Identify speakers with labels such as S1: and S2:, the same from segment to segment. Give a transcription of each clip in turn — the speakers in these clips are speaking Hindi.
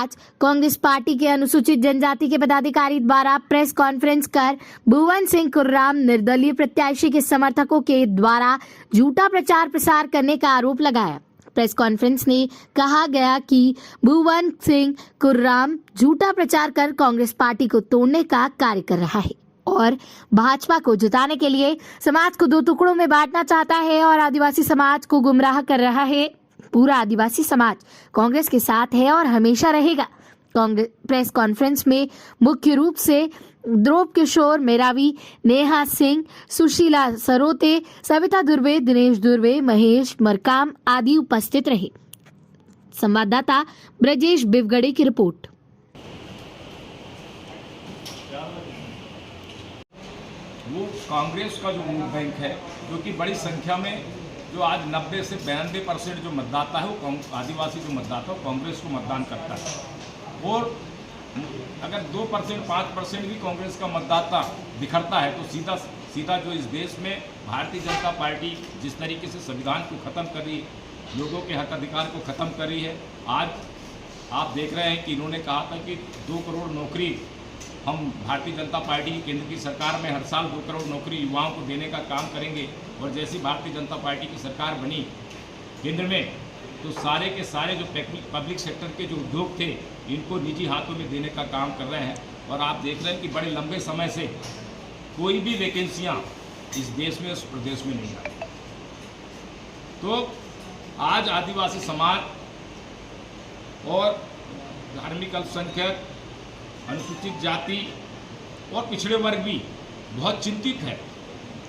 S1: आज कांग्रेस पार्टी के अनुसूचित जनजाति के पदाधिकारी द्वारा प्रेस कॉन्फ्रेंस कर भुवन सिंह कुर्राम निर्दलीय प्रत्याशी के समर्थकों के द्वारा झूठा प्रचार प्रसार करने का आरोप लगाया। प्रेस कॉन्फ्रेंस में कहा गया कि भुवन सिंह कुर्राम झूठा प्रचार कर कांग्रेस पार्टी को तोड़ने का कार्य कर रहा है और भाजपा को जिताने के लिए समाज को दो टुकड़ों में बांटना चाहता है और आदिवासी समाज को गुमराह कर रहा है। पूरा आदिवासी समाज कांग्रेस के साथ है और हमेशा रहेगा। कांग्रेस प्रेस कॉन्फ्रेंस में मुख्य रूप से ध्रुव किशोर मेरावी, नेहा सिंह, सुशीला सरोते, सविता दुर्वे, दिनेश दुर्वे, महेश मरकाम आदि उपस्थित रहे। संवाददाता ब्रजेश बिवगड़े की रिपोर्ट।
S2: वो कांग्रेस का जो वोट बैंक है, जो कि बड़ी संख्या में जो आज 90 से 92% जो मतदाता है वो आदिवासी जो मतदाता है वो कांग्रेस को मतदान करता है। और अगर 2% 5% भी कांग्रेस का मतदाता बिखरता है तो सीधा जो इस देश में भारतीय जनता पार्टी जिस तरीके से संविधान को ख़त्म कर रही है, लोगों के हक अधिकार को ख़त्म कर रही है। आज आप देख रहे हैं कि इन्होंने कहा था कि 2 करोड़ नौकरी हम भारतीय जनता पार्टी की केंद्र की सरकार में हर साल 2 करोड़ नौकरी युवाओं को देने का काम करेंगे। और जैसी भारतीय जनता पार्टी की सरकार बनी केंद्र में तो सारे के सारे जो पब्लिक सेक्टर के जो उद्योग थे इनको निजी हाथों में देने का काम कर रहे हैं। और आप देख रहे हैं कि बड़े लंबे समय से कोई भी वैकेंसियां इस देश में, उस प्रदेश में नहीं आई। तो आज आदिवासी समाज और धार्मिक अल्पसंख्यक, अनुसूचित जाति और पिछड़े वर्ग भी बहुत चिंतित है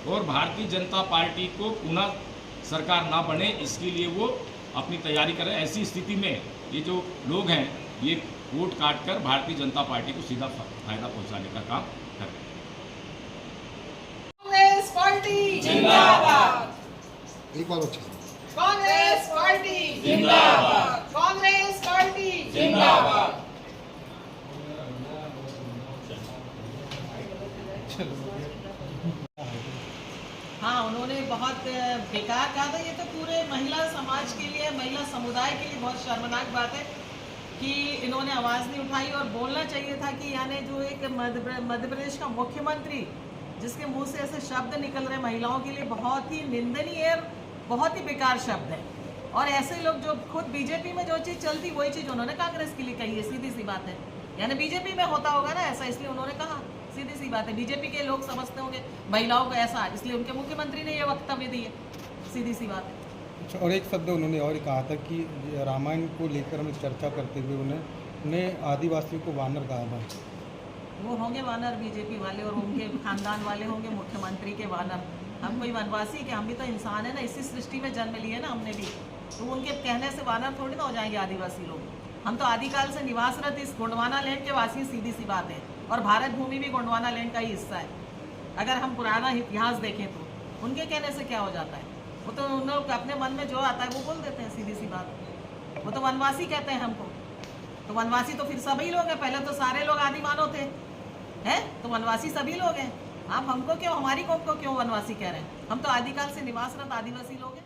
S2: और भारतीय जनता पार्टी को पुनः सरकार ना बने इसके लिए वो अपनी तैयारी करें। ऐसी स्थिति में ये जो लोग हैं ये वोट काट कर भारतीय जनता पार्टी को सीधा फायदा पहुंचाने का काम कर रहे हैं।
S3: कांग्रेस पार्टी जिंदाबाद।
S4: एक बार अच्छा।
S3: कांग्रेस पार्टी जिंदाबाद। कांग्रेस पार्टी जिंदाबाद। हाँ, उन्होंने बहुत बेकार कहा था। ये तो पूरे महिला समाज के लिए, महिला समुदाय के लिए बहुत शर्मनाक बात है कि इन्होंने आवाज़ नहीं उठाई। और बोलना चाहिए था कि यानी जो एक मध्य प्रदेश का मुख्यमंत्री जिसके मुंह से ऐसे शब्द निकल रहे महिलाओं के लिए बहुत ही निंदनीय और बहुत ही बेकार शब्द है। और ऐसे लोग जो खुद बीजेपी में जो चीज़ चलती वही चीज़ उन्होंने कांग्रेस के लिए कही है। सीधी सी बात है, यानी बीजेपी में होता होगा ना ऐसा, इसलिए उन्होंने कहा। सीधी सी बात है, बीजेपी के लोग समझते होंगे महिलाओं को ऐसा, इसलिए उनके मुख्यमंत्री ने ये वक्तव्य दिए। सीधी सी बात है।
S4: और एक शब्द उन्होंने और कहा था कि रामायण को लेकर हमें चर्चा करते हुए उन्हें आदिवासियों को वानर कहा था।
S3: वो होंगे वानर बीजेपी वाले और उनके खानदान वाले होंगे मुख्यमंत्री के वानर। हम कोई वनवासी के, हम भी तो इंसान है ना, इसी सृष्टि में जन्म लिए ना हमने भी। तो उनके कहने से वानर थोड़ी ना हो जाएंगे आदिवासी लोग। हम तो आदिकाल से निवासरत इस गोंडवाना लैंड के वासी, सीधी सी बात है। और भारत भूमि भी गोंडवाना लैंड का ही हिस्सा है। अगर हम पुराना इतिहास देखें तो उनके कहने से क्या हो जाता है, वो तो उन लोग अपने मन में जो आता है वो बोल देते हैं। सीधी सी बात, वो तो वनवासी कहते हैं हमको। तो वनवासी तो फिर सभी लोग हैं, पहले तो सारे लोग आदि मानव थे हैं, तो वनवासी सभी लोग हैं। आप हमको क्यों, हमारी कौम को क्यों वनवासी कह रहे हैं? हम तो आदिकाल से निवासरत आदिवासी लोग हैं।